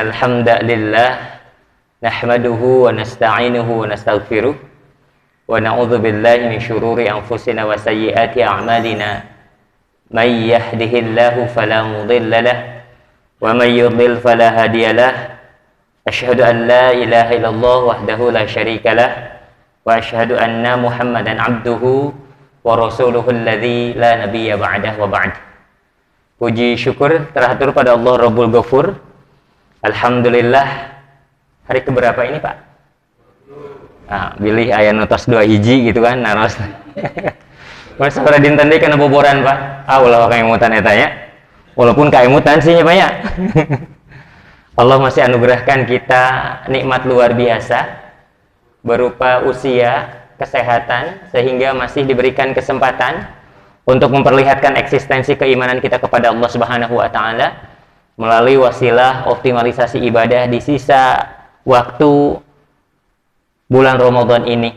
Innal hamdalillah nahmaduhu wa nasta'inuhu wa nastaghfiruh wa na'udzu billahi min shururi anfusina wa sayyiati a'malina. May yahdihillahu fala mudilla lahu wa may yudlil fala hadiya lahu. Asyhadu an la ilaha illallah wahdahu la syarika lahu wa asyhadu anna Muhammadan abduhu wa rasuluhu alladzi la nabiyya ba'dahu wa ba'd. Puji syukur teratur pada Allah Rabbul Ghafur. Alhamdulillah, hari keberapa ini Pak? Nah, bilih aya nutos 2 hiji gitu kan, naros. Masa pada dinten deui kana boboran Pak. Allah kaimutan eta nya. Walaupun kaimutan sih nya Pak ya. Allah masih anugerahkan kita nikmat luar biasa berupa usia, kesehatan, sehingga masih diberikan kesempatan untuk memperlihatkan eksistensi keimanan kita kepada Allah Subhanahu wa taala melalui wasilah optimalisasi ibadah di sisa waktu bulan Ramadan ini.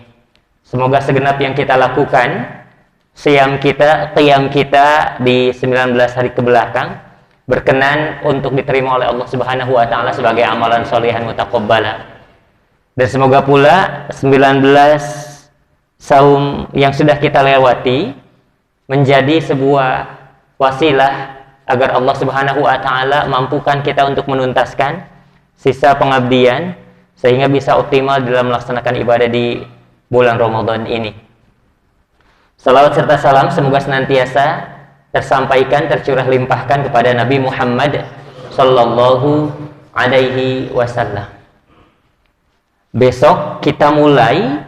Semoga segenap yang kita lakukan, qiyam kita di 19 hari kebelakang berkenan untuk diterima oleh Allah Subhanahu wa taala sebagai amalan sholihan mutaqabbala. Dan semoga pula 19 saum yang sudah kita lewati menjadi sebuah wasilah agar Allah Subhanahu wa taala mampukan kita untuk menuntaskan sisa pengabdian sehingga bisa optimal dalam melaksanakan ibadah di bulan Ramadan ini. Salawat serta salam semoga senantiasa tersampaikan, tercurah limpahkan kepada Nabi Muhammad sallallahu alaihi wasallam. Besok kita mulai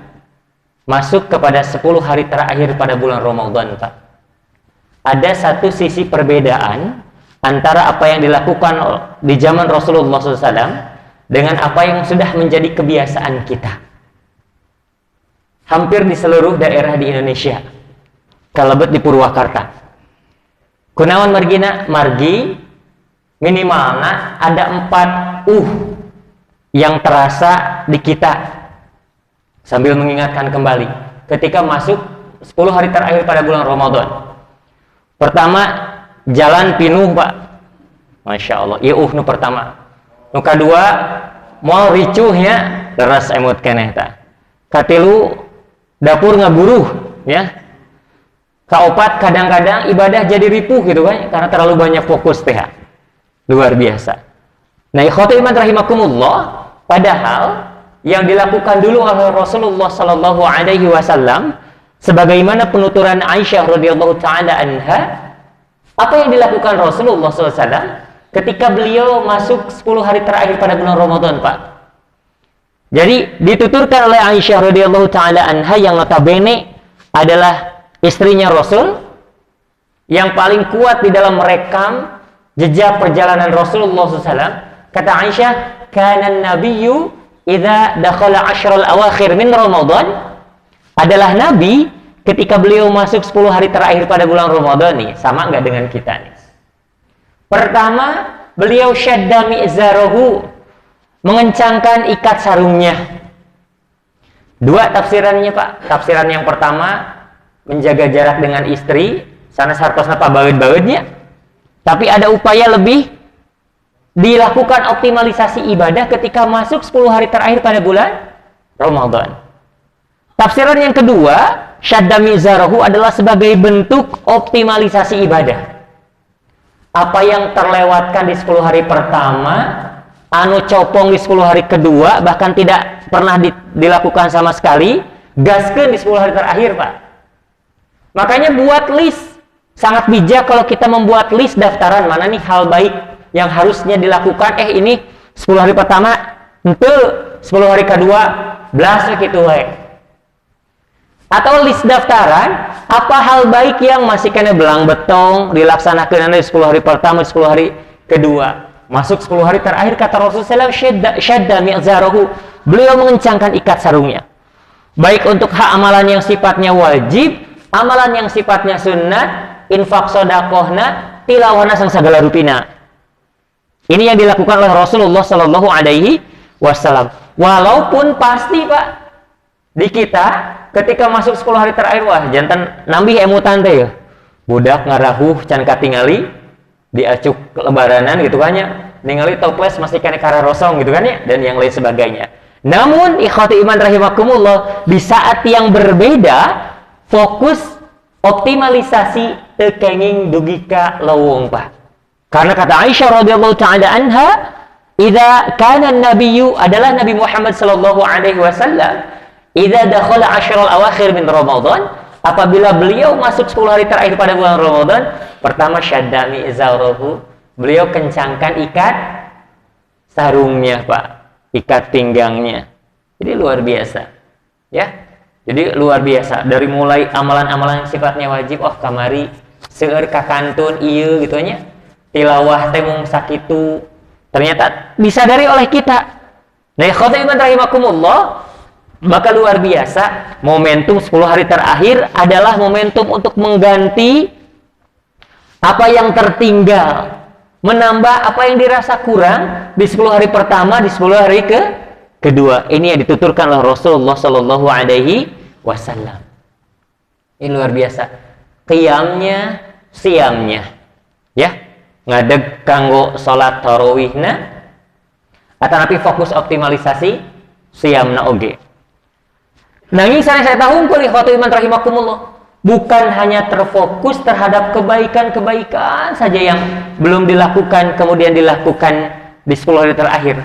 masuk kepada 10 hari terakhir pada bulan Ramadan, Pak. Ada satu sisi perbedaan antara apa yang dilakukan di zaman Rasulullah SAW dengan apa yang sudah menjadi kebiasaan kita. Hampir di seluruh daerah di Indonesia, kalebet di Purwakarta. Kunaon margina? Margi minimalnya ada 4 yang terasa di kita. Sambil mengingatkan kembali ketika masuk 10 hari terakhir pada bulan Ramadan. Pertama, jalan pinuh Pak. Masya Allah, iya nu pertama. Nu kedua, moal ricuhnya leras emot keneh ta. Katilu, dapur ngaburuh ya. Kaopat kadang-kadang ibadah jadi ripuh gitu kan, karena terlalu banyak fokus teh. Luar biasa. Nah, ikhwati iman rahimakumullah, padahal yang dilakukan dulu oleh Rasulullah sallallahu alaihi wasallam sebagaimana penuturan Aisyah radhiyallahu taala anha, apa yang dilakukan Rasulullah SAW ketika beliau masuk 10 hari terakhir pada bulan Ramadan, Pak. Jadi dituturkan oleh Aisyah radhiyallahu taala anha yang notabene adalah istrinya Rasul, yang paling kuat di dalam merekam jejak perjalanan Rasulullah SAW. Kata Aisyah, kana an-nabiyyu idza dakhala 'ashral awakhir min Ramadan, adalah Nabi ketika beliau masuk 10 hari terakhir pada bulan Ramadan nih, sama nggak dengan kita nih? Pertama, beliau syadda mi'zarahu, mengencangkan ikat sarungnya. 2 tafsirannya Pak. Tafsiran yang pertama, menjaga jarak dengan istri, sana sartosna pabageud-bageudnya. Tapi ada upaya lebih, dilakukan optimalisasi ibadah ketika masuk 10 hari terakhir pada bulan Ramadan. Tafsiran yang kedua, syadda mizarahu adalah sebagai bentuk optimalisasi ibadah. Apa yang terlewatkan di 10 hari pertama, anu copong di 10 hari kedua, bahkan tidak pernah dilakukan sama sekali, gaskeun di 10 hari terakhir, Pak. Makanya buat list. Sangat bijak kalau kita membuat list daftaran mana nih hal baik yang harusnya dilakukan. Ini 10 hari pertama, henteu 10 hari kedua, blas gitu we. Atau list daftaran apa hal baik yang masih kena belang betong dilaksanakan di 10 hari pertama, 10 hari kedua. Masuk 10 hari terakhir kata Rasulullah SAW, syadda mi'zarahu, beliau mengencangkan ikat sarungnya. Baik untuk hak amalan yang sifatnya wajib, amalan yang sifatnya sunnah, infak sodakohna, tilawahna sang segala rupina. Ini yang dilakukan oleh Rasulullah Sallallahu Alaihi Wasallam. Walaupun pasti Pak, di kita ketika masuk 10 hari terakhir, wah jantan nambih emutan teh ya. Budak ngarahuh can katingali diacuk lebaranan gitu kan ya, ningali toples masih kena kararosong gitu kan ya, dan yang lain sebagainya. Namun ikhwati iman rahimakumullah, di saat yang berbeda fokus optimalisasi tekenging dugika lawung Pak. Karena kata Aisyah radhiyallahu taala anha, idza kana an-nabiyyu adalah Nabi Muhammad sallallahu alaihi wasallam, idza dakhala asyrul awakhir min Ramadan, apabila beliau masuk 10 hari terakhir pada bulan Ramadan, pertama syaddami izarahu, beliau kencangkan ikat sarungnya Pak, ikat pinggangnya. Jadi luar biasa. Ya. Jadi luar biasa, dari mulai amalan-amalan yang sifatnya wajib, oh kamari seueur kakantun ieu gitu nya. Tilawah teh mung sakitu. Ternyata disadari oleh kita. Nah, ikhwatiman rahimakumullah, maka luar biasa, momentum 10 hari terakhir adalah momentum untuk mengganti apa yang tertinggal, menambah apa yang dirasa kurang di 10 hari pertama, di 10 hari kedua. Ini yang dituturkan oleh Rasulullah sallallahu alaihi wasallam. Ini luar biasa. Qiyamnya, siamnya. Ya, ngadeg kanggo salat tarawihna atanapi fokus optimalisasi siamna oge. Nanging saya tahu kuli ikhwatu iman rahimakumullah, bukan hanya terfokus terhadap kebaikan-kebaikan saja yang belum dilakukan kemudian dilakukan di 10 hari terakhir.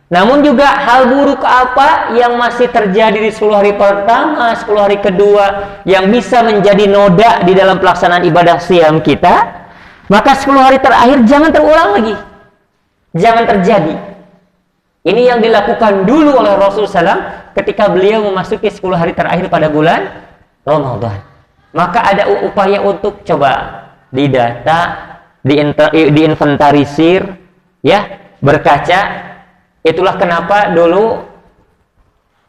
Namun juga hal buruk apa yang masih terjadi di 10 hari pertama, 10 hari kedua yang bisa menjadi noda di dalam pelaksanaan ibadah siam kita, maka 10 hari terakhir jangan terulang lagi. Jangan terjadi. Ini yang dilakukan dulu oleh Rasulullah SAW ketika beliau memasuki 10 hari terakhir pada bulan Ramadan. Maka ada upaya untuk coba didata, diinventarisir, ya, berkaca. Itulah kenapa dulu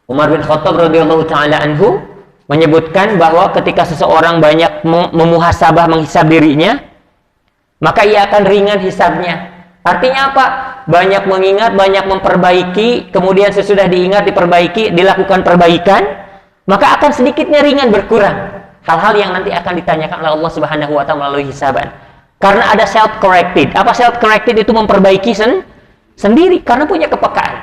Umar bin Khattab radhiyallahu taala anhu menyebutkan bahwa ketika seseorang banyak memuhasabah, menghisab dirinya, maka ia akan ringan hisabnya. Artinya apa? Banyak mengingat, banyak memperbaiki, kemudian sesudah diingat, diperbaiki, dilakukan perbaikan, maka akan sedikitnya ringan, berkurang hal-hal yang nanti akan ditanyakan oleh Allah Subhanahu wa taala melalui hisaban. Karena ada self corrected. Apa self corrected? Itu memperbaiki sendiri karena punya kepekaan.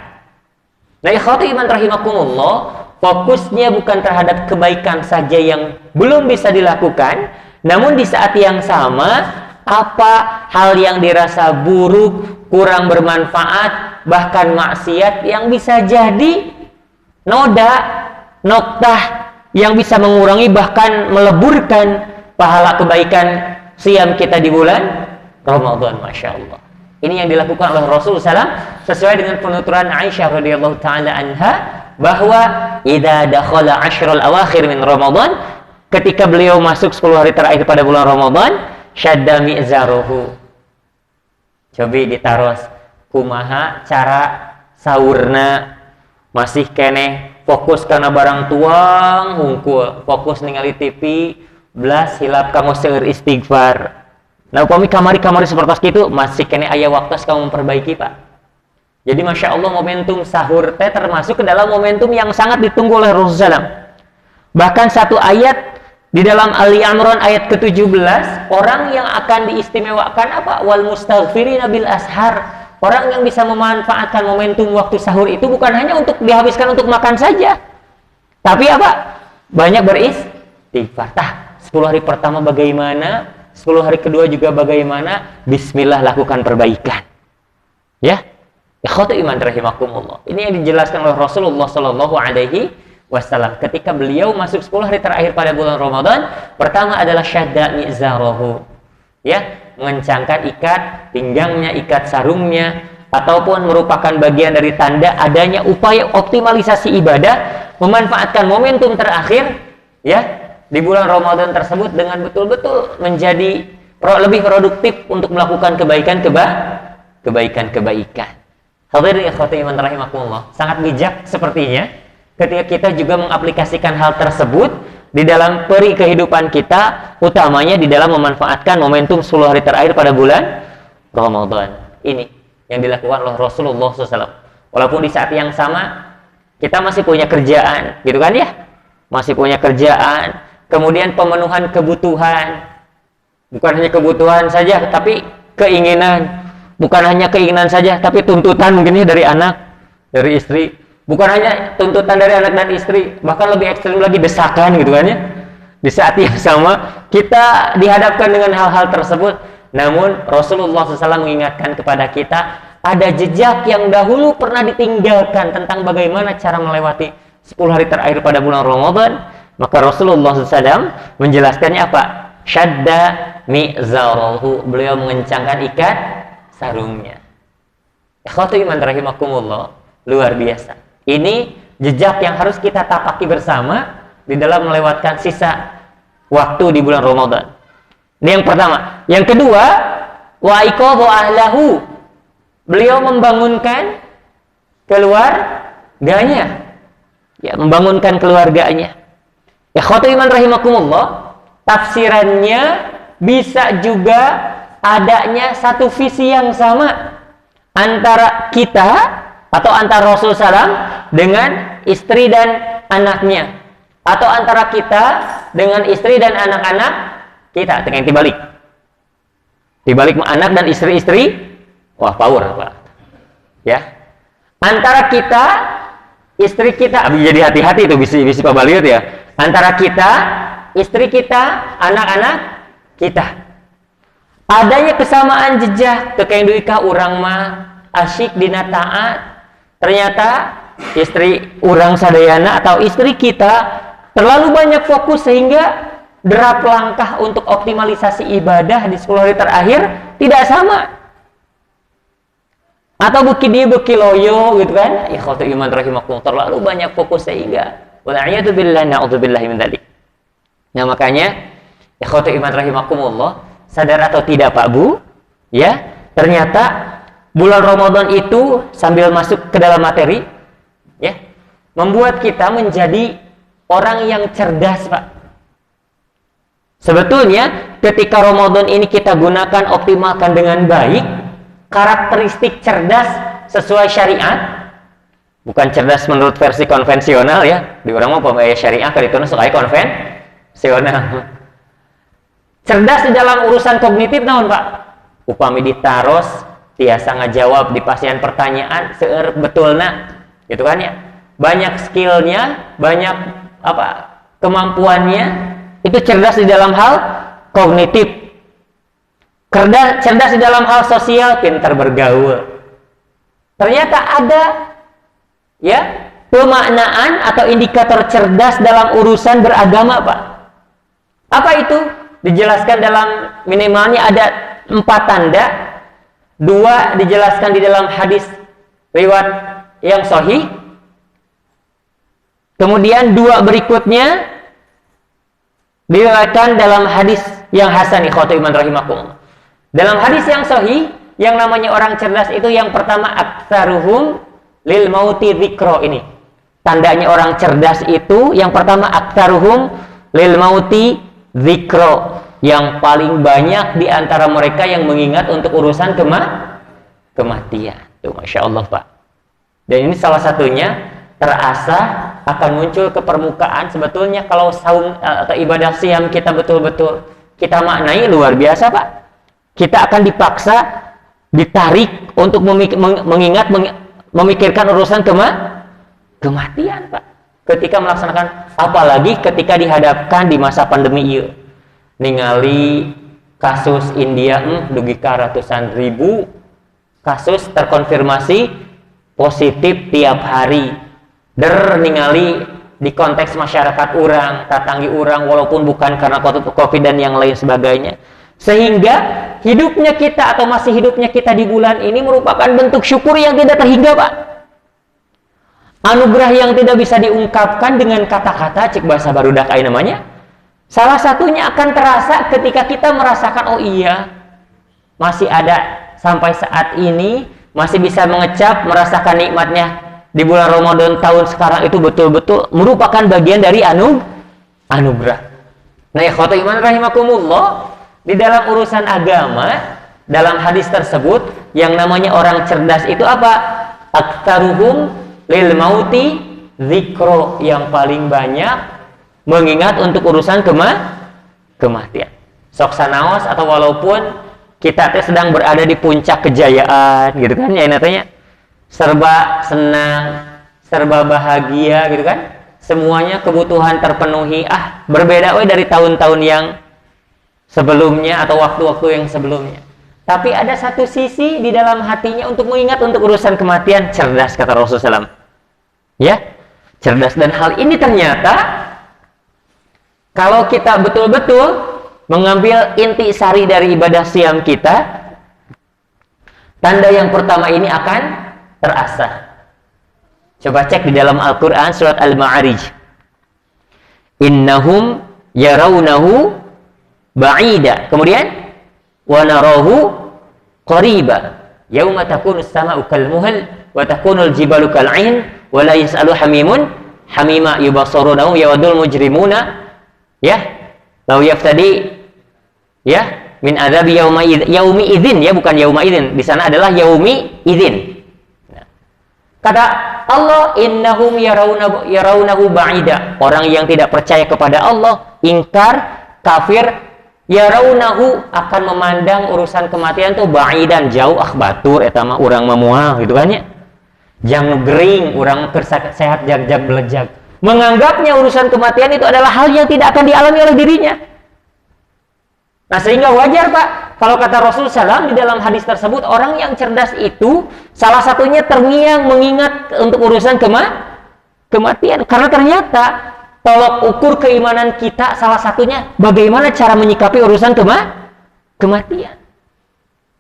Nah, ikhwati iman rahimakumullah, fokusnya bukan terhadap kebaikan saja yang belum bisa dilakukan, namun di saat yang sama apa hal yang dirasa buruk, kurang bermanfaat, bahkan maksiat yang bisa jadi noda, noktah yang bisa mengurangi bahkan meleburkan pahala kebaikan siam kita di bulan Ramadan. Masya Allah. Ini yang dilakukan oleh Rasulullah SAW sesuai dengan penuturan Aisyah radhiyallahu taala anha bahwa idza dakhala asyrul awakhir min Ramadan, ketika beliau masuk 10 hari terakhir pada bulan Ramadan, syadda mi'zaruhu. Cobi ditaros kumaha cara sahurna, masih keneh fokus karena barang tuang hungkul, fokus ningali TV, belas hilap kamu seueur istighfar. Nah, upami kamari-kamari seperti itu masih kene aya waktu kamu memperbaiki, Pak. Jadi Masya Allah, momentum sahur teh termasuk ke dalam momentum yang sangat ditunggu oleh Rasulullah SAW. Bahkan satu ayat di dalam Ali Imran ayat ke-17, orang yang akan diistimewakan apa? Wal mustaghfirina bil ashar. Orang yang bisa memanfaatkan momentum waktu sahur itu bukan hanya untuk dihabiskan untuk makan saja, tapi apa? Banyak beristighfar. 10 hari pertama bagaimana? 10 hari kedua juga bagaimana? Bismillah, lakukan perbaikan. Ya, ikhwatu iman rahimakumullah. Ini yang dijelaskan oleh Rasulullah sallallahu alaihi wasallam ketika beliau masuk 10 hari terakhir pada bulan Ramadan. Pertama adalah syadda mi'zarahu. Ya, mengencangkan ikat pinggangnya, ikat sarungnya, ataupun merupakan bagian dari tanda adanya upaya optimalisasi ibadah, memanfaatkan momentum terakhir, ya, di bulan Ramadan tersebut dengan betul-betul menjadi lebih produktif untuk melakukan kebaikan-kebaikan. Hadirin ikhwati iman rahimakumullah, sangat bijak sepertinya ketika kita juga mengaplikasikan hal tersebut di dalam peri kehidupan kita, utamanya di dalam memanfaatkan momentum 10 hari terakhir pada bulan Ramadan. Ini yang dilakukan oleh Rasulullah SAW. Walaupun di saat yang sama kita masih punya kerjaan, gitu kan ya? Masih punya kerjaan. Kemudian pemenuhan kebutuhan, bukan hanya kebutuhan saja, tapi keinginan, bukan hanya keinginan saja, tapi tuntutan mungkin ya dari anak, dari istri. Bukan hanya tuntutan dari anak dan istri, bahkan lebih ekstrim lagi desakan gitu kan ya. Di saat yang sama kita dihadapkan dengan hal-hal tersebut, namun Rasulullah SAW mengingatkan kepada kita ada jejak yang dahulu pernah ditinggalkan tentang bagaimana cara melewati 10 hari terakhir pada bulan Ramadan. Maka Rasulullah SAW menjelaskannya apa? Syadda mi'zarahu, beliau mengencangkan ikat sarungnya. Ikhwatu iman rahimakumullah, luar biasa. Ini jejak yang harus kita tapaki bersama di dalam melewatkan sisa waktu di bulan Ramadan. Ini yang pertama. Yang kedua, wa iqadha ahlahu, beliau membangunkan keluarganya. Ya, membangunkan keluarganya. Ikhwatu iman rahimakumullah, tafsirannya bisa juga adanya satu visi yang sama antara kita atau antara Rasul SAW dengan istri dan anaknya, atau antara kita dengan istri dan anak-anak kita. Dengan dibalik anak dan istri-istri, wah power Pak ya. Antara kita, istri kita, jadi hati-hati itu bisi Pak Baliut ya. Antara kita, istri kita, anak-anak kita, adanya kesamaan jejak kekainduika urang mah asyik dina taat. Ternyata istri urang sadayana atau istri kita terlalu banyak fokus sehingga derap langkah untuk optimalisasi ibadah di 10 hari terakhir tidak sama. Atau beki dia beki loyo gitu kan. Ikhwatu iman rahimakumullah, terlalu banyak fokus sehingga wala'iyadu billah na'udzubillahi min dzalik. Nah makanya ikhwatu iman rahimakumullah, sadar atau tidak Pak Bu, ya, ternyata bulan Ramadan itu sambil masuk ke dalam materi, ya, membuat kita menjadi orang yang cerdas, Pak. Sebetulnya ketika Ramadan ini kita gunakan, optimalkan dengan baik, karakteristik cerdas sesuai syariat, bukan cerdas menurut versi konvensional ya. Di orang mau pembayar syariah kalau itu sesuai konvensional. Cerdas di dalam urusan kognitif naon, Pak? Upami ditaros tiasa ngajawab di pasien pertanyaan seueur betulna gitu kan ya, banyak skillnya, banyak kemampuannya, itu cerdas di dalam hal kognitif. Cerdas di dalam hal sosial, pintar bergaul. Ternyata ada ya pemaknaan atau indikator cerdas dalam urusan beragama, Pak. Apa itu? Dijelaskan dalam, minimalnya ada 4 tanda. 2 dijelaskan di dalam hadis riwayat yang sahih. Kemudian 2 berikutnya diriwayatkan dalam hadis yang hasan. Ikhwatu iman rahimakumullah. Dalam hadis yang sahih, yang namanya orang cerdas itu yang pertama aktsaruhum lil mauti dzikra. Ini tandanya orang cerdas itu yang pertama aktsaruhum lil mauti dzikra, yang paling banyak di antara mereka yang mengingat untuk urusan kematian. Tuh, Masya Allah Pak. Dan ini salah satunya terasa akan muncul ke permukaan sebetulnya kalau saum atau ibadah siam kita betul-betul kita maknai luar biasa Pak. Kita akan dipaksa, ditarik untuk memikirkan urusan kematian Pak. Ketika melaksanakan, apalagi ketika dihadapkan di masa pandemi ini. Ningali kasus India dugi ka ratusan ribu kasus terkonfirmasi positif tiap hari. Ningali di konteks masyarakat orang, tatanggi orang, walaupun bukan karena COVID dan yang lain sebagainya. Sehingga hidupnya kita atau masih hidupnya kita di bulan ini merupakan bentuk syukur yang tidak terhingga, Pak. Anugerah yang tidak bisa diungkapkan dengan kata-kata, cik bahasa barudak ai namanya. Salah satunya akan terasa ketika kita merasakan, oh iya, masih ada sampai saat ini, masih bisa mengecap, merasakan nikmatnya di bulan Ramadan tahun sekarang itu betul-betul merupakan bagian dari anugerah. Nah, ikhwatu iman rahimakumullah, di dalam urusan agama, dalam hadis tersebut, yang namanya orang cerdas itu apa? Aktsaruhum lil mauti dzikra, yang paling banyak mengingat untuk urusan kematian. Sok sanaos atau walaupun kita teh sedang berada di puncak kejayaan gitu kan ya, intinya serba senang, serba bahagia gitu kan, semuanya kebutuhan terpenuhi, berbeda dari tahun-tahun yang sebelumnya atau waktu-waktu yang sebelumnya. Tapi ada satu sisi di dalam hatinya untuk mengingat untuk urusan kematian. Cerdas, kata Rasulullah SAW. Ya, cerdas. Dan hal ini ternyata kalau kita betul-betul mengambil inti sari dari ibadah siam kita, tanda yang pertama ini akan terasa. Coba cek di dalam Al-Quran surat Al-Ma'arij. Innahum yarawnahu ba'ida. Kemudian wa narahu qariba. Yauma takunu as-sama'u kalmuhal wa takunu al-jibalu kal'in wa la yas'alu hamimun hamima yubasarunahu yawadul mujrimuna law yaftadi min adzabi yaumi idzin, bukan yauma idzin. Di sana adalah yaumi idzin. Kata Allah, innahum yarawnahu ba'ida. Orang yang tidak percaya kepada Allah, ingkar, kafir, yarawnahu akan memandang urusan kematian itu ba'idan, jauh, batur eta mah urang memual gitu kan ya. Jang gering, urang sehat jag-jag belejag. Menganggapnya urusan kematian itu adalah hal yang tidak akan dialami oleh dirinya. Nah, sehingga wajar Pak, kalau kata Rasulullah SAW di dalam hadis tersebut, orang yang cerdas itu salah satunya terngiang mengingat untuk urusan kematian. Karena ternyata tolok ukur keimanan kita salah satunya bagaimana cara menyikapi urusan kematian.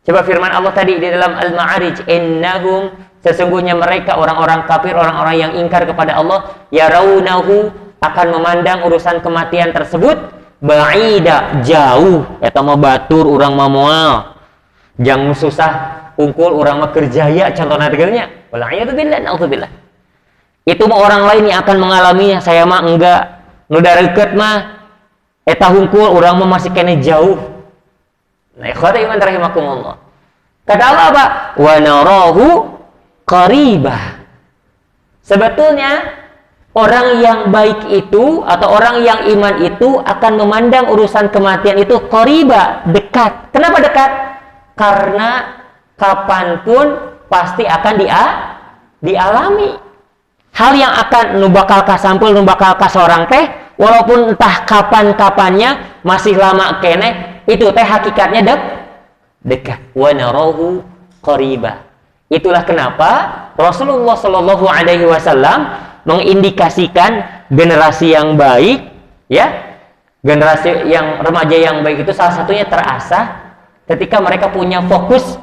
Coba firman Allah tadi di dalam Al-Ma'arij, innahum, sesungguhnya mereka orang-orang kafir, orang-orang yang ingkar kepada Allah, yarawnahu, akan memandang urusan kematian tersebut ba'ida, jauh, eta mah batur urang mah moal. Jang susah ungkul urang mah kerjaya, contohna tegeunya. Wala'iyatubillah. Itu mah orang lain yang akan mengalaminya, saya mah enggak. Nu dareukeut mah eta hungkul urang mah masih kene jauh. Nah, ikhwata iman rahimakumullah. Kata Allah apa? Wa narahu qaribah. Sebetulnya orang yang baik itu atau orang yang iman itu akan memandang urusan kematian itu qariba, dekat. Kenapa dekat? Karena kapanpun pasti akan dialami. Hal yang akan nu bakal kasampul, nu bakal kasorang teh, walaupun entah kapan-kapannya, masih lama kene, itu teh hakikatnya dekat. Wa narahu qariba. Itulah kenapa Rasulullah Shallallahu Alaihi Wasallam mengindikasikan generasi yang baik, generasi yang remaja yang baik itu salah satunya terasa ketika mereka punya fokus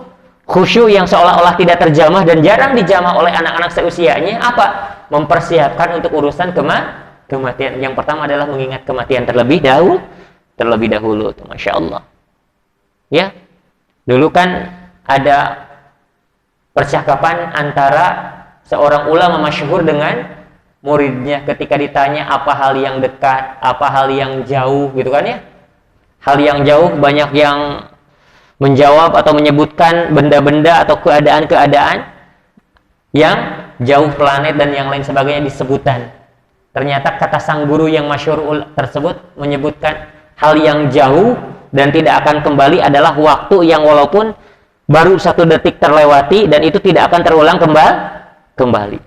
khusyuk yang seolah-olah tidak terjamah dan jarang dijamah oleh anak-anak seusianya. Apa? Mempersiapkan untuk urusan kematian. Yang pertama adalah mengingat kematian terlebih dahulu. Masya Allah. Ya, dulu kan ada percakapan antara seorang ulama masyhur dengan muridnya ketika ditanya apa hal yang dekat, apa hal yang jauh gitu kan ya. Hal yang jauh banyak yang menjawab atau menyebutkan benda-benda atau keadaan-keadaan yang jauh, planet dan yang lain sebagainya disebutkan. Ternyata kata sang guru yang masyhur tersebut menyebutkan hal yang jauh dan tidak akan kembali adalah waktu yang walaupun baru 1 detik terlewati dan itu tidak akan terulang kembali.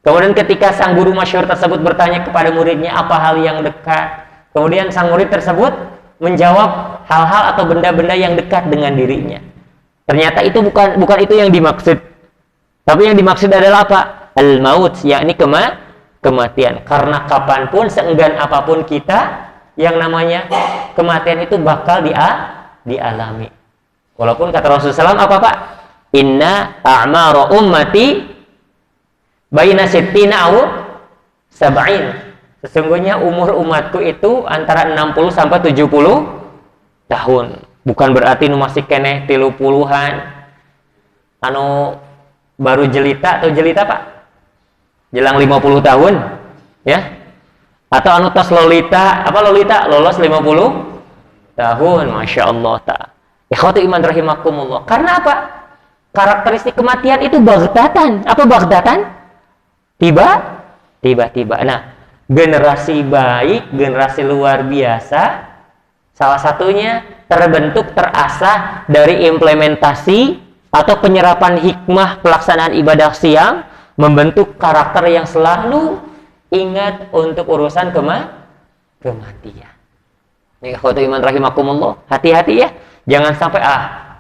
Kemudian ketika sang guru masyhur tersebut bertanya kepada muridnya apa hal yang dekat, kemudian sang murid tersebut menjawab hal-hal atau benda-benda yang dekat dengan dirinya. Ternyata itu bukan itu yang dimaksud. Tapi yang dimaksud adalah apa? Al-maut, yakni kematian. Karena kapanpun, seenggan apapun kita, yang namanya kematian itu bakal dialami. Walaupun kata Rasulullah SAW apa Pak? Inna a'mara ummati baina sittina aw sab'in. Sesungguhnya umur umatku itu antara 60 sampai 70 tahun. Bukan berarti nu masih keneh 30-an. Anu baru jelita atau jelita Pak? Jelang 50 tahun, ya? Atau anu tos lolita, apa lolita? Lolos 50 tahun, Masya Allah ta'ala. Ikhwati iman rahimakumullah. Karena apa? Karakteristik kematian itu baghtatan. Apa baghtatan? Tiba-tiba. Nah, generasi baik, generasi luar biasa, Salah satunya terbentuk, terasah dari implementasi atau penyerapan hikmah pelaksanaan ibadah siang, membentuk karakter yang selalu ingat untuk urusan kematian. Ini ikhwatu iman rahimakumullah, hati-hati ya, jangan sampai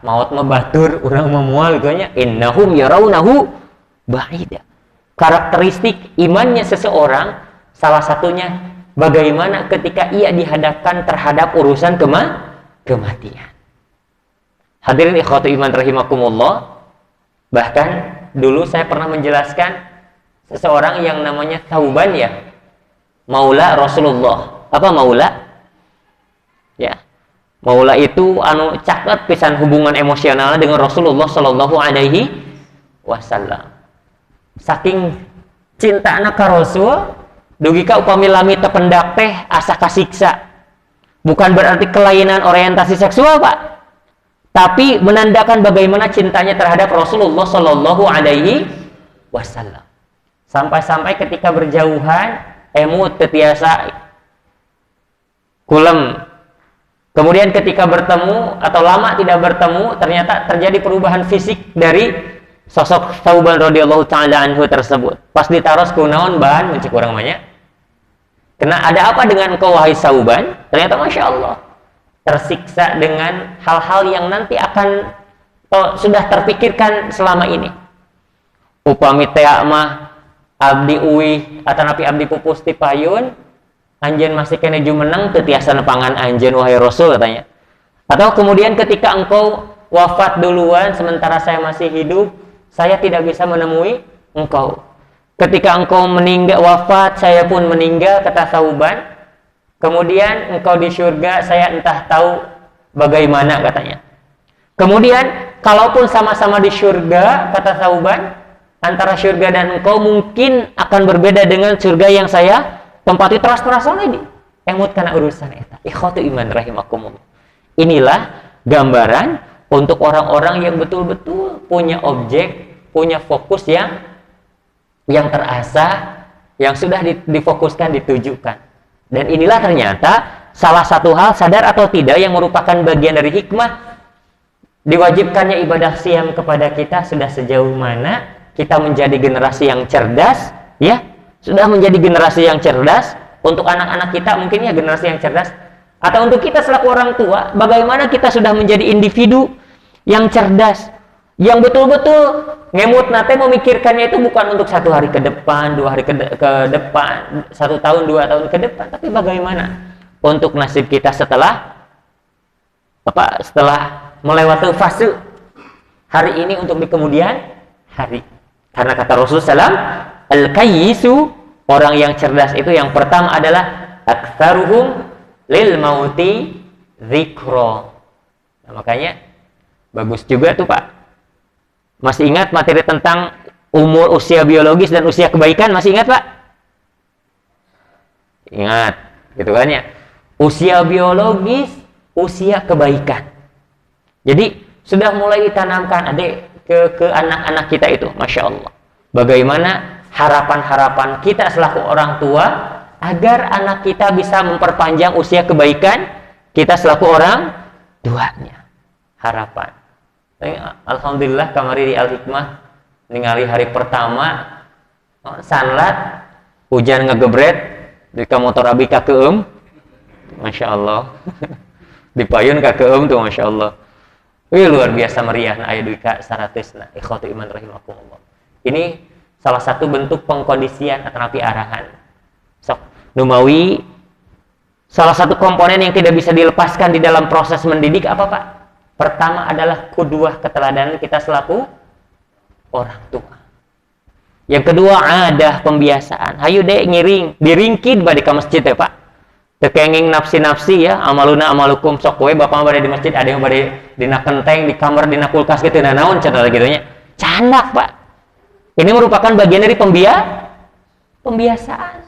maut mebatur urang memual gitunya, innahum yarawnahu ba'ida. Karakteristik imannya seseorang salah satunya bagaimana ketika ia dihadapkan terhadap urusan kematian. Hadirin ikhwatu iman rahimakumullah, bahkan dulu saya pernah menjelaskan seseorang yang namanya Thauban ya, Maula Rasulullah. Apa Maula? Ya, Maula itu caket pisan hubungan emosional dengan Rasulullah Shallallahu Alaihi Wasallam. Saking cinta anak ka Rasul, dugi ka upami lami tependak teh asa kasiksa. Bukan berarti kelainan orientasi seksual, Pak, tapi menandakan bagaimana cintanya terhadap Rasulullah Shallallahu Alaihi Wasallam. Sampai-sampai ketika berjauhan, emut tetiasa kulem. Kemudian ketika bertemu atau lama tidak bertemu, ternyata terjadi perubahan fisik dari sosok Thauban radhiyallahu taala anhu tersebut. Pas ditaros kunaon bahan mencek urang banyak. Kena ada apa dengan engkau wahai Thauban? Ternyata Masya Allah tersiksa dengan hal-hal yang nanti akan sudah terpikirkan selama ini. Upami teh mah abdi uwi atanapi abdi pupus ti payun, anjeun masih kene jumeneng teu tiasa nepangan anjeun wahai Rasul katanya. Atau kemudian ketika engkau wafat duluan sementara saya masih hidup, saya tidak bisa menemui engkau. Ketika engkau meninggal wafat, saya pun meninggal, kata Thauban. Kemudian engkau di surga, saya entah tahu bagaimana katanya. Kemudian kalaupun sama-sama di surga, kata Thauban, antara surga dan engkau mungkin akan berbeda dengan surga yang saya tempati teras-teras lagi. Emut kana urusan eta. Ikhwatu iman rahimakumullah. Inilah gambaran untuk orang-orang yang betul-betul punya objek, punya fokus yang terasa, yang sudah difokuskan, ditujukan. Dan inilah ternyata salah satu hal, sadar atau tidak, yang merupakan bagian dari hikmah diwajibkannya ibadah siang kepada kita. Sudah sejauh mana kita menjadi generasi yang cerdas, ya, sudah menjadi generasi yang cerdas. Untuk anak-anak kita mungkin ya generasi yang cerdas, atau untuk kita selaku orang tua, bagaimana kita sudah menjadi individu yang cerdas, yang betul-betul ngemut nate memikirkannya itu bukan untuk 1 hari ke depan, 2 hari ke depan, 1 tahun, 2 tahun ke depan, tapi bagaimana untuk nasib kita setelah melewati fase hari ini untuk di kemudian hari. Karena kata Rasulullah SAW, al-kayyisu, orang yang cerdas itu yang pertama adalah aktsaruhum lil mauti dzikra. Nah, makanya bagus juga tuh Pak. Masih ingat materi tentang umur, usia biologis dan usia kebaikan? Masih ingat Pak? Ingat, gitu kan ya. Usia biologis, usia kebaikan. Jadi sudah mulai ditanamkan ke anak-anak kita itu, Masya Allah. Bagaimana harapan-harapan kita selaku orang tua agar anak kita bisa memperpanjang usia kebaikan kita selaku orang tuanya. Harapan. Alhamdulillah kamari di Al-Hikmah ningali hari pertama sanlat hujan ngegebret di motor abi ka keum, Masya Allah. Dipayun ka keum tuh, Masya Allah. Wih, luar biasa meriah aya duit ka 100. Ikhwatu iman rahimakumullah. Ini salah satu bentuk pengkondisian atau arahan. Sok numawi salah satu komponen yang tidak bisa dilepaskan di dalam proses mendidik apa Pak? Pertama adalah kuduah, keteladanan kita selaku orang tua. Yang kedua adah, pembiasaan. Hayu dek ngiring, diringkid bade ka masjid ya Pak. Tekenging nafsi-nafsi ya, amaluna amalukum sok we bapak bade di masjid, ada yang bade dina kenteng, di kamar, dina kulkas gitu naon cenah gitu nya. Candak Pak. Ini merupakan bagian dari pembiasaan.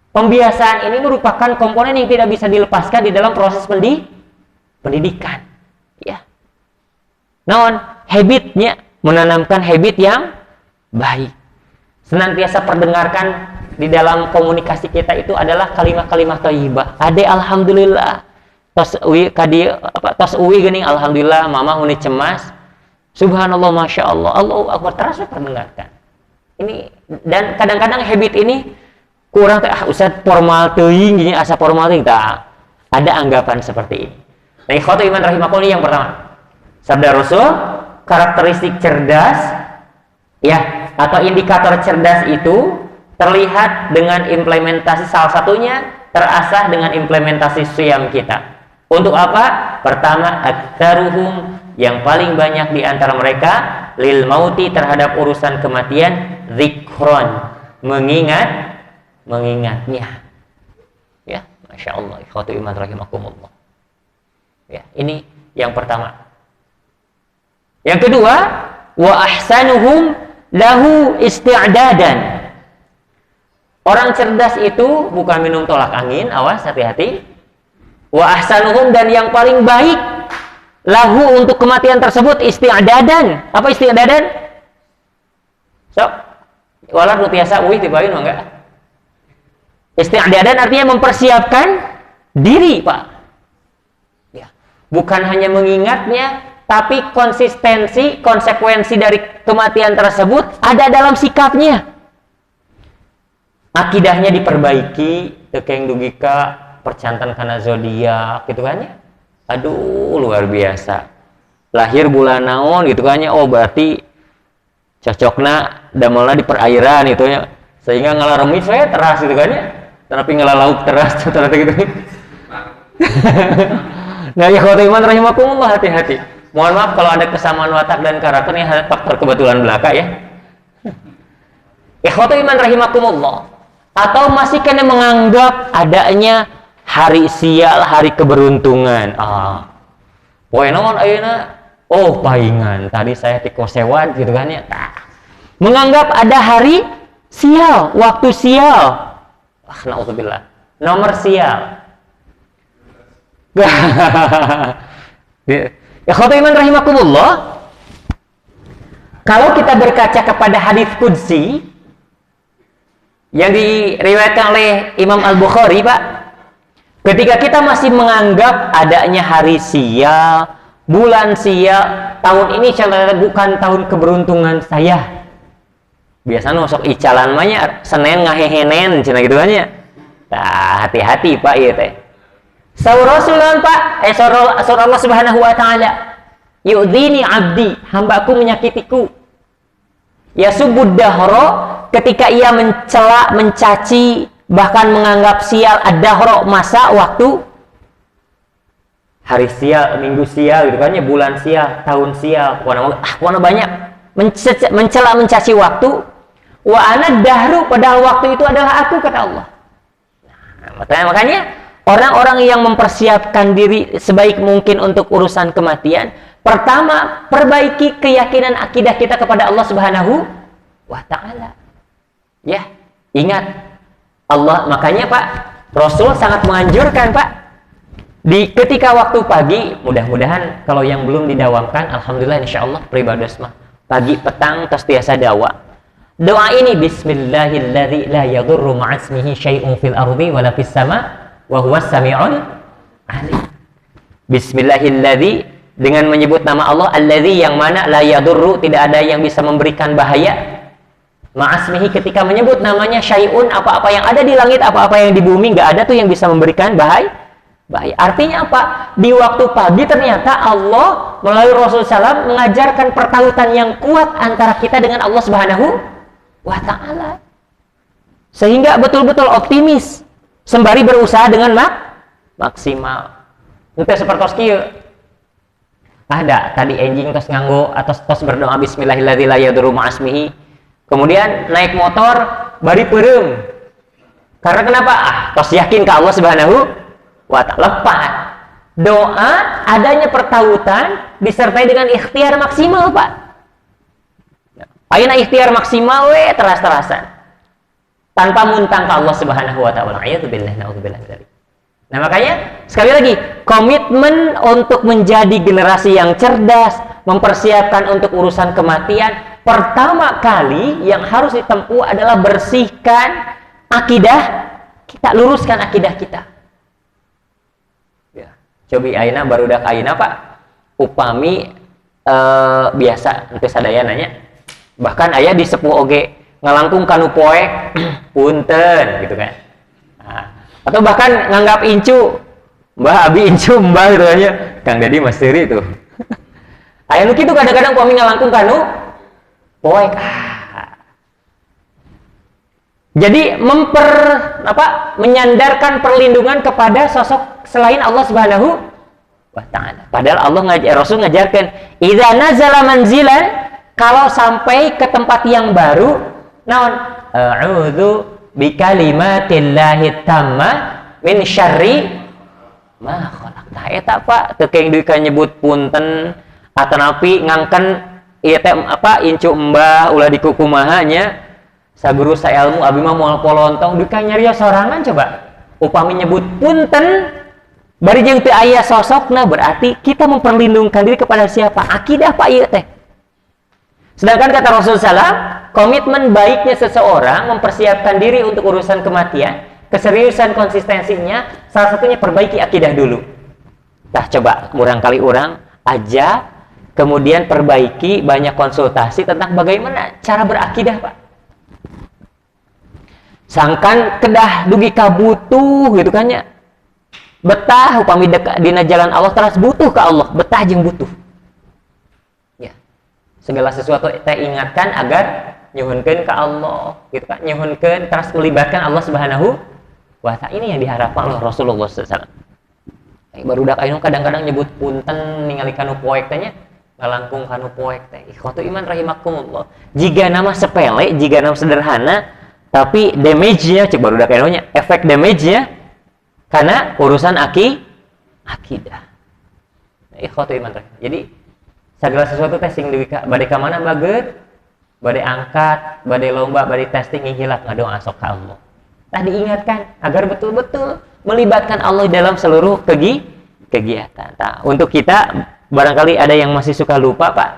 Pembiasaan ini merupakan komponen yang tidak bisa dilepaskan di dalam proses pendidikan. Ya. Naon habitnya, menanamkan habit yang baik. Senantiasa perdengarkan di dalam komunikasi kita itu adalah kalimat-kalimat thayyibah. Ade alhamdulillah tos uwi kadi apa tos uwi geuning alhamdulillah mama huni cemas. Subhanallah, masya Allah, Allahu Akbar, terus terdengarkan. Ini dan kadang-kadang habit ini kurang Ustaz formal teuing gini asa formal teuing tak. Ada anggapan seperti ini. Nah, ikhwatu iman rahimakumullah, yang pertama, sabda Rasul, karakteristik cerdas ya atau indikator cerdas itu terlihat dengan implementasi, salah satunya terasah dengan implementasi siyam kita. Untuk apa? Pertama, aktsaruhum, yang paling banyak di antara mereka, lil mauti, terhadap urusan kematian, zikron, mengingatnya. Ya, masya Allah, ikhwatu iman rahimakumullah. Ya, ini yang pertama. Yang kedua, wa ahsanuhum lahu isti'dadan. Orang cerdas itu bukan minum tolak angin, awas hati-hati. Wa ahsanuhum, dan yang paling baik lahu untuk kematian tersebut, isti'dadan. Apa isti'dadan? Sok, walar nutiasa uih tibain enggak? Isti'dadan artinya mempersiapkan diri, Pak. Ya. Bukan hanya mengingatnya, tapi konsistensi, konsekuensi dari kematian tersebut ada dalam sikapnya. Akidahnya diperbaiki, tekeng dugika, percantan kana zodiak, gitu kan ya. Aduh, luar biasa. Lahir bulan naon, gitu kan ya. Oh, berarti cocokna damelna di perairan, gitu ya. Sehingga ngalaremi saya teras, gitu kan ya. Tapi ngelalauk teras ternyata gitu. Nah, ya kalau iman rahimakumullah, hati-hati. Mohon maaf kalau ada kesamaan watak dan karakter, ini faktor kebetulan belaka ya. Ya kalau iman rahimakumullah, atau masih kena menganggap adanya hari sial, hari keberuntungan. Poe naon ayeuna? Oh, paingan. Tadi saya tiko sewan gitu kan ya. Menganggap ada hari sial, waktu sial. Na'udzubillah, nomor sial. Ya khotbah iman rahimakumullah, kalau kita berkaca kepada hadis qudsi yang diriwayatkan oleh Imam Al-Bukhari, Pak, ketika kita masih menganggap adanya hari sial, bulan sial, tahun ini bukan tahun keberuntungan saya. Biasanya masuk icalan mahnya Senin ngahehenen cina gitu kan ya. Nah, hati-hati Pak ieu teh. Saur Rasulullah Pak, saur Allah Subhanahu wa taala. Yu'dhini 'abdi, hambaku menyakitiku. Yasubud dahra, ketika ia mencela, mencaci, bahkan menganggap sial ad-dahra, masa, waktu. Hari sial, minggu sial gitu kan ya, bulan sial, tahun sial, pokoknya banyak. Mencela, mencaci waktu. Wa ana dahru, padahal waktu itu adalah aku, kata Allah. Nah, makanya orang-orang yang mempersiapkan diri sebaik mungkin untuk urusan kematian, pertama, perbaiki keyakinan akidah kita kepada Allah Subhanahu wa taala. Ya, ingat Allah, makanya Pak, Rasul sangat menganjurkan Pak, ketika waktu pagi, mudah-mudahan kalau yang belum didawamkan, alhamdulillah insyaallah pribados mah pagi petang tos tiasa dawa. Doa ini, bismillahilladzi la yadurru ma'asmihi syai'un fil ardi wala fis sama wa huwas sami'ul alim. Bismillahilladzi, dengan menyebut nama Allah, alladzi, yang mana, la yadurru, tidak ada yang bisa memberikan bahaya, ma'asmihi, ketika menyebut namanya, syai'un, apa-apa yang ada di langit, apa-apa yang di bumi, nggak ada tuh yang bisa memberikan bahaya. Artinya apa? Di waktu pagi ternyata Allah melalui Rasulullah SAW mengajarkan pertautan yang kuat antara kita dengan Allah Subhanahu wa ta'ala, sehingga betul-betul optimis sembari berusaha dengan maksimal. Itu seperti kieu. Ada tadi enjing tos nganggo atau tos berdoa bismillahilladzi la yadurru ma'asmihi, kemudian naik motor bari peureum. Karena kenapa? Tos yakin ke Allah Subhanahu wa ta'ala. Lepas doa, adanya pertautan disertai dengan ikhtiar maksimal, Pak. Ayeuna ikhtiar maksimal we teras-terasan tanpa muntang ke Allah Subhanahu wa taala. A'udzubillahi na'udzubillah dzalik. Nah, makanya sekali lagi, komitmen untuk menjadi generasi yang cerdas, mempersiapkan untuk urusan kematian, pertama kali yang harus ditempuh adalah bersihkan akidah kita, luruskan akidah kita. Ya. Cobi ayeuna barudak ayeuna Pak, upami biasa teu sadaya nanya. Bahkan aya di sepuh oge ngalangkung kanu poek punten gitu kan. Nah, atau bahkan nganggap incu, Mbah abi incu Mbah gitu nya. Kang Dedi Mas Tiri tuh. Aya nu kitu kadang-kadang upami ngalangkung kanu poek. Jadi menyandarkan perlindungan kepada sosok selain Allah Subhanahu wa ta'ala. Padahal Allah Rasul ngajarkan, idza nazala manzilan, kalau sampai ke tempat yang baru, naon? A'udzu bikalimatillahi tamma min syarri ma khalaq. Tah eta Pak, teu keung deui nyebut punten atanapi ngangken ieu teh incu Mbah ulah dikukumaha nya. Saguru sailmu abi mah moal polontong deui nyarios sorangan coba. Upami nyebut punten bari jeung teu aya sosokna, berarti kita memperlindungkan diri kepada siapa? Akidah Pak ieu teh. Sedangkan kata Rasulullah, komitmen baiknya seseorang mempersiapkan diri untuk urusan kematian, keseriusan konsistensinya, salah satunya perbaiki akidah dulu. Tah coba barangkali orang aja, kemudian perbaiki, banyak konsultasi tentang bagaimana cara berakidah Pak. Sangkan kedah dugi kabutuh gitu kan ya. Betah upami dina jalan Allah terus butuh ke Allah, betah jeung butuh. Ya. Segala sesuatu teh ingatkan agar nyuhunkeun ka Allah, gitu kan. Nyuhunkeun terus melibatkan Allah Subhanahu wa ta'ala. Ini yang diharapkan oleh Rasulullah sallallahu alaihi wasallam. Barudak anu kadang-kadang nyebut punten ningali kanu poek teh nya, ngalangkung kanu poek teh. Ikhwatu iman rahimakumullah. Jiga nama sepele, jiga nama sederhana, tapi damage-nya cek barudak anu nya, efek damage-nya karena urusan akidah. Ikhwatu iman. Jadi segala sesuatu testing deui ka bade ka mana bageut, bade angkat, bade lomba, bade testing ngihilak ngadoa sok ka Allah. Tah diingatkan agar betul-betul melibatkan Allah dalam seluruh kegiatan. Nah, untuk kita barangkali ada yang masih suka lupa Pak,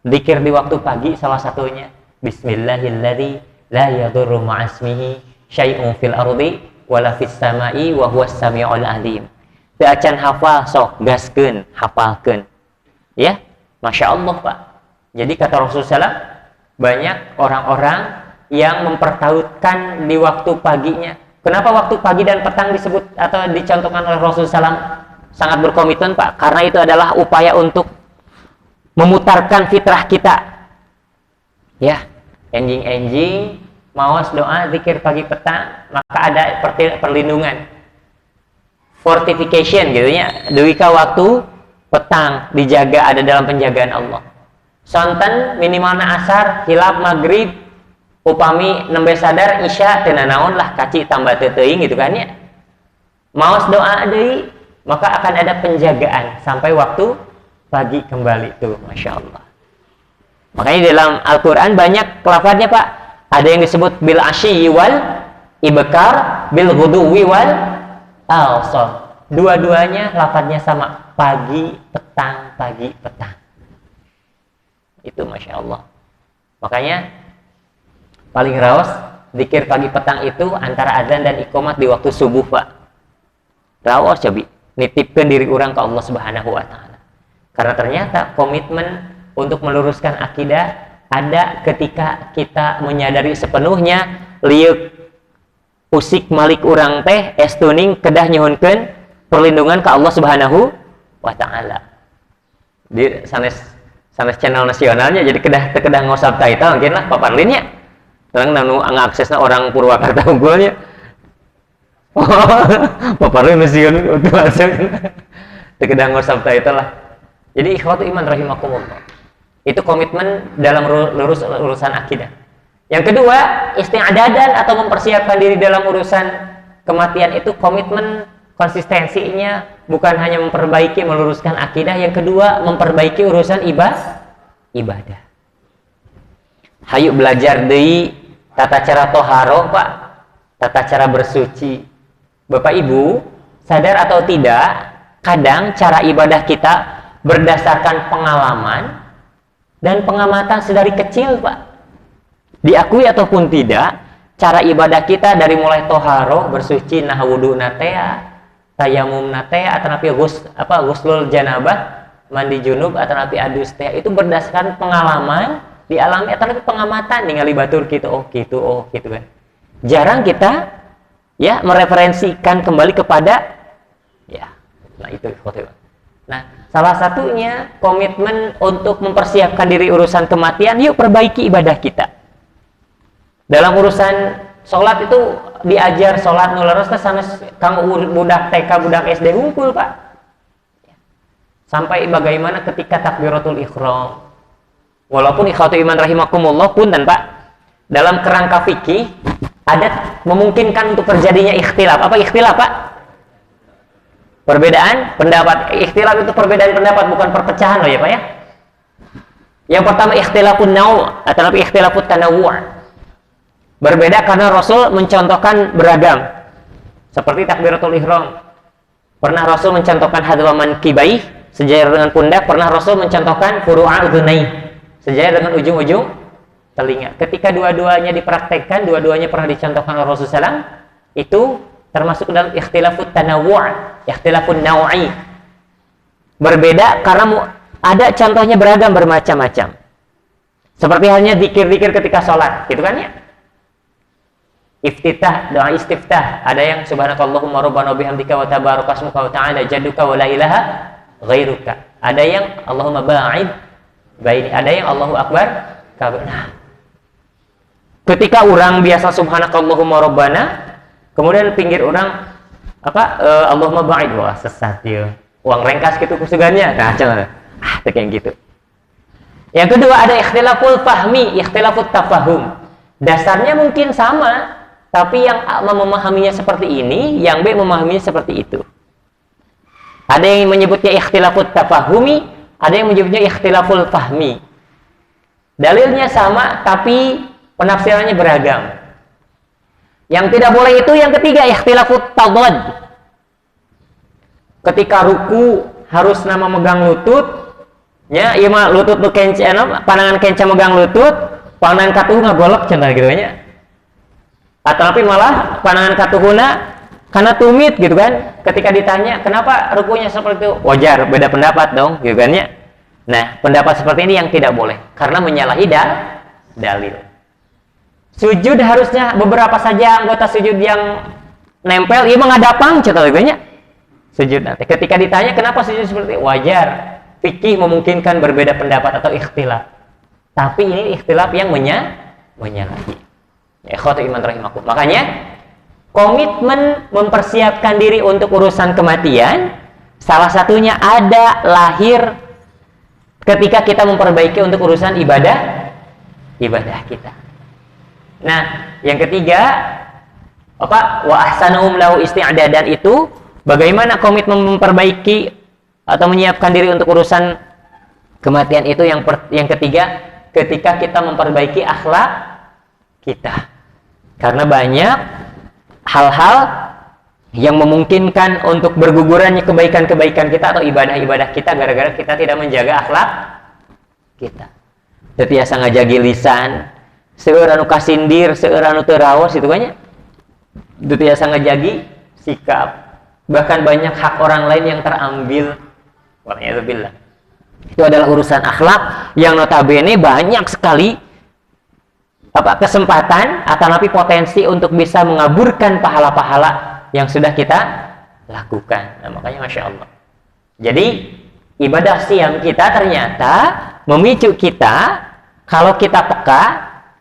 zikir di waktu pagi salah satunya Bismillahilladzi la yadurru ma'asmihi syai'un fil ardi wala fis samai wa huwas samiul alim. Teu acan hafal sok gaskeun, hafalkeun. Ya, Masya Allah Pak. Jadi kata Rasulullah, banyak orang-orang yang mempertautkan di waktu paginya. Kenapa waktu pagi dan petang disebut atau dicontohkan oleh Rasulullah SAW sangat berkomitmen Pak? Karena itu adalah upaya untuk memutarkan fitrah kita. Ya, enjing-enjing, maos doa, zikir pagi petang, maka ada perlindungan. Fortification gitu ya. Duika waktu petang dijaga, ada dalam penjagaan Allah. Sonten minimalna asar, hilap maghrib, upami nembe sadar isya teu naon lah kaci tambah teuing gitu kan ya. Maos doa deui, maka akan ada penjagaan sampai waktu pagi kembali tuh, Masya Allah. Makanya dalam Al-Quran banyak lafadznya Pak. Ada yang disebut bil asyi wal ibkar, bil ghuduwi wal awsal. Dua-duanya lafadznya sama, pagi petang, pagi petang. Itu Masya Allah. Makanya paling raos zikir pagi petang itu antara azan dan iqamat di waktu subuh Pak. Raos cobi nitipkeun diri orang ke Allah Subhanahu wa ta'ala. Karena ternyata komitmen untuk meluruskan akidah ada ketika kita menyadari sepenuhnya liuk usik malik urang teh estuning kedah nyuhunkeun perlindungan ke Allah Subhanahu wa ta'ala. Di sanes channel nasionalnya jadi kedah ngosab title mungkin lah paparlin nya. Terang nanu ngaksesna orang Purwakarta unggulnya. Paparlin nasional untuk asal. Kedah ngosab title lah. Jadi ikhwatu iman rahimakumullah. Itu komitmen dalam urusan akidah. Yang kedua, isti'adadan atau mempersiapkan diri dalam urusan kematian itu komitmen konsistensinya bukan hanya memperbaiki meluruskan akidah, yang kedua memperbaiki urusan ibadah. Hayu belajar deui tata cara toharoh Pak, tata cara bersuci. Bapak Ibu, sadar atau tidak, kadang cara ibadah kita berdasarkan pengalaman dan pengamatan sedari kecil Pak. Diakui ataupun tidak, cara ibadah kita dari mulai toharoh, bersuci, nah wudu natea, tayamum nate atau napi guslul janabah, mandi junub atau napi adus teh itu berdasarkan pengalaman dialami atau napi pengamatan ningali batur gitu kan. Jarang kita ya mereferensikan kembali kepada ya. Nah itu khotibah. Nah, salah satunya komitmen untuk mempersiapkan diri urusan kematian, yuk perbaiki ibadah kita. Dalam urusan sholat itu diajar sholat nuleres sama kang budak TK, budak SD ngumpul, Pak. Sampai bagaimana ketika takbiratul ihram. Walaupun ikhwatu iman rahimakumullah pun dan Pak, dalam kerangka fikih ada memungkinkan untuk terjadinya ikhtilaf. Apa ikhtilaf, Pak? Perbedaan pendapat. Ikhtilaf itu perbedaan pendapat, bukan perpecahan loh ya Pak ya. Yang pertama ikhtilafun naw' atau ikhtilafut tanawwu'. Berbeda karena Rasul mencontohkan beragam. Seperti takbiratul ihram. Pernah Rasul mencontohkan hadwa mankibai, sejajar dengan pundak. Pernah Rasul mencontohkan furu'a udhunai, sejajar dengan ujung-ujung telinga. Ketika dua-duanya dipraktekkan, dua-duanya pernah dicontohkan oleh Rasulullah SAW, itu termasuk dalam ikhtilafut tanawwu', ikhtilafun naw'i. Berbeda karena ada contohnya beragam, bermacam-macam. Seperti halnya zikir-zikir ketika sholat, gitu kan ya? Iftitah, doa istiftah. Ada yang subhanakallahumma rabbana bihamdika wa tabarakasmuka wa ta'ala jadduka wa la ilaha ghairuka. Ada yang Allahumma ba'id baini. Ada yang Allahu akbar. Nah, ketika orang biasa subhanakallahumma rabbana, kemudian pinggir orang Allahumma ba'id, wah sesat ya. Uang rengkas gitu kusugannya. Nah, coba. Kayak gitu. Yang kedua ada ikhtilaful fahmi, ikhtilafut tafahum. Dasarnya mungkin sama, tapi yang A memahaminya seperti ini, yang B memahaminya seperti itu. Ada yang menyebutnya ikhtilafut tafahumi, ada yang menyebutnya ikhtilaful fahmi. Dalilnya sama, tapi penafsirannya beragam. Yang tidak boleh itu yang ketiga, ikhtilafut tadad. Ketika ruku harus nama megang lutut, ya, iya mah lutut nu kenca, pandangan kenca megang lutut, pandangan katuh ngagolek cenah gitu nya. Atau tapi malah pandangan katuhuna karena tumit gitu kan. Ketika ditanya kenapa rukunya seperti itu, wajar, beda pendapat dong gitu kan ya. Nah, pendapat seperti ini yang tidak boleh karena menyalahi dalil. Sujud harusnya beberapa saja anggota sujud yang nempel, iya mah ngadapang cenah gitu nya. Sujud nanti. Ketika ditanya kenapa sujud seperti itu, wajar. Fikih memungkinkan berbeda pendapat atau ikhtilaf. Tapi ini ikhtilaf yang menyalahi. Ikhwatu iman rahimakum. Makanya komitmen mempersiapkan diri untuk urusan kematian, salah satunya ada lahir ketika kita memperbaiki untuk urusan ibadah kita. Nah, yang ketiga wa ahsanuhum lahu isti'dadan itu bagaimana komitmen memperbaiki atau menyiapkan diri untuk urusan kematian itu yang ketiga, ketika kita memperbaiki akhlak kita. Karena banyak hal-hal yang memungkinkan untuk bergugurannya kebaikan-kebaikan kita atau ibadah-ibadah kita gara-gara kita tidak menjaga akhlak kita. Tetiasa ngajagi lisan, seueur anu kasindir, seueur anu teu raos itu banyak. Tetiasa ngajagi sikap. Bahkan banyak hak orang lain yang terambil. Waliyadzubillah. Itu adalah urusan akhlak yang notabene banyak sekali kesempatan atau napi potensi untuk bisa mengaburkan pahala-pahala yang sudah kita lakukan. Nah, makanya Masya Allah. Jadi ibadah siam kita ternyata memicu kita, kalau kita peka,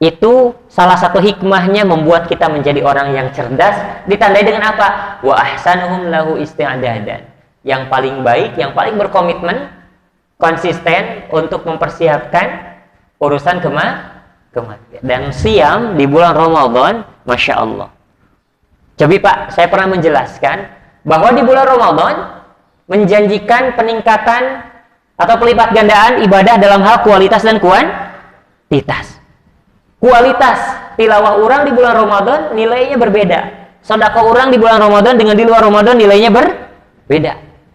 itu salah satu hikmahnya membuat kita menjadi orang yang cerdas, ditandai dengan apa? Wa ahsanuhum lahu isti'dadan. Yang paling baik, yang paling berkomitmen, konsisten untuk mempersiapkan urusan kematian. Dan siam di bulan Ramadan, Masya Allah. Coba Pak, saya pernah menjelaskan bahwa di bulan Ramadan menjanjikan peningkatan atau pelipat gandaan ibadah dalam hal kualitas dan kuantitas. Kualitas tilawah orang di bulan Ramadan nilainya berbeda. Sedekah orang di bulan Ramadan dengan di luar Ramadan nilainya berbeda.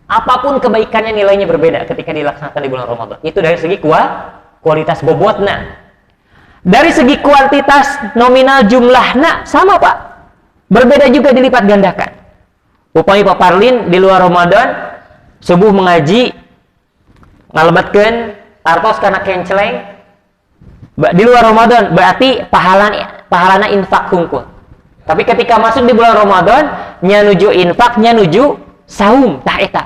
Apapun kebaikannya nilainya berbeda ketika dilaksanakan di bulan Ramadan. Itu dari segi kualitas bobotna. Dari segi kuantitas nominal jumlahnya sama Pak. Berbeda juga dilipat gandakan. upami paparlin di luar Ramadan subuh mengaji ngalebatkeun artos kana kenceleng di luar Ramadan berarti pahalana infak hungkul. Tapi ketika masuk di bulan Ramadan nya nuju infak nya nuju saum tah eta.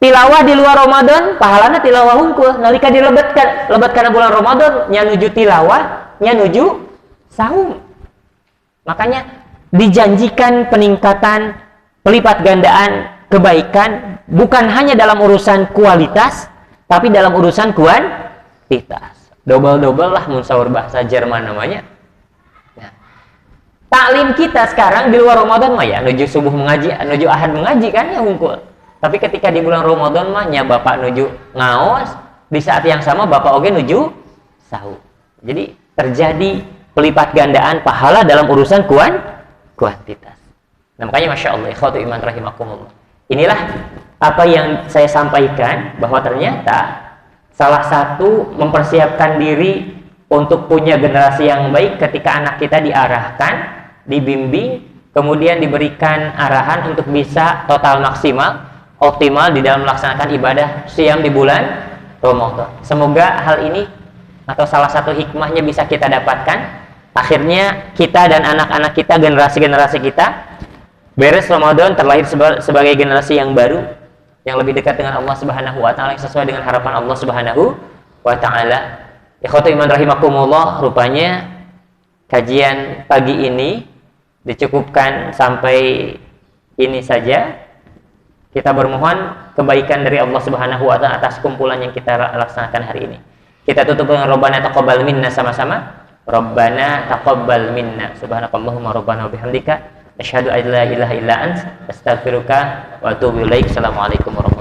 Tilawah di luar Ramadan pahalana tilawah hungkul nalika dilebetkan bulan Ramadan nya nuju tilawah nya nuju saum. Makanya dijanjikan peningkatan pelipat gandaan kebaikan bukan hanya dalam urusan kualitas tapi dalam urusan kuantitas. Double-double lah munsawur bahasa Jerman namanya. Nah, taklim kita sekarang di luar Ramadan mah ya nuju subuh mengaji, nuju ahad mengaji kan ya hungkul. Tapi ketika di bulan Ramadan mah nya bapak nuju ngaos, di saat yang sama bapak oge nuju sahur. Jadi terjadi pelipat gandaan pahala dalam urusan kuantitas. Nah, makanya Masya Allah, ikhwatu iman rahimakumullah. Inilah apa yang saya sampaikan, bahwa ternyata salah satu mempersiapkan diri untuk punya generasi yang baik ketika anak kita diarahkan, dibimbing, kemudian diberikan arahan untuk bisa total maksimal, optimal di dalam melaksanakan ibadah siam di bulan Ramadan. Semoga hal ini atau salah satu hikmahnya bisa kita dapatkan. Akhirnya kita dan anak-anak kita, generasi-generasi kita beres Ramadan terlahir sebagai generasi yang baru, yang lebih dekat dengan Allah Subhanahu wa taala, yang sesuai dengan harapan Allah Subhanahu wa taala. Ikhwatu iman rahimakumullah, rupanya kajian pagi ini dicukupkan sampai ini saja. Kita bermohon kebaikan dari Allah Subhanahu wa taala atas kumpulan yang kita laksanakan hari ini. Kita tutup dengan Rabbana taqabbal minna sama-sama. Rabbana taqabbal minna. Subhanakallahumma rabbana wa bihamdika asyhadu an la ilaha illa anta astaghfiruka wa atubu ilaik. Assalamualaikum warahmatullahi wabarakatuh.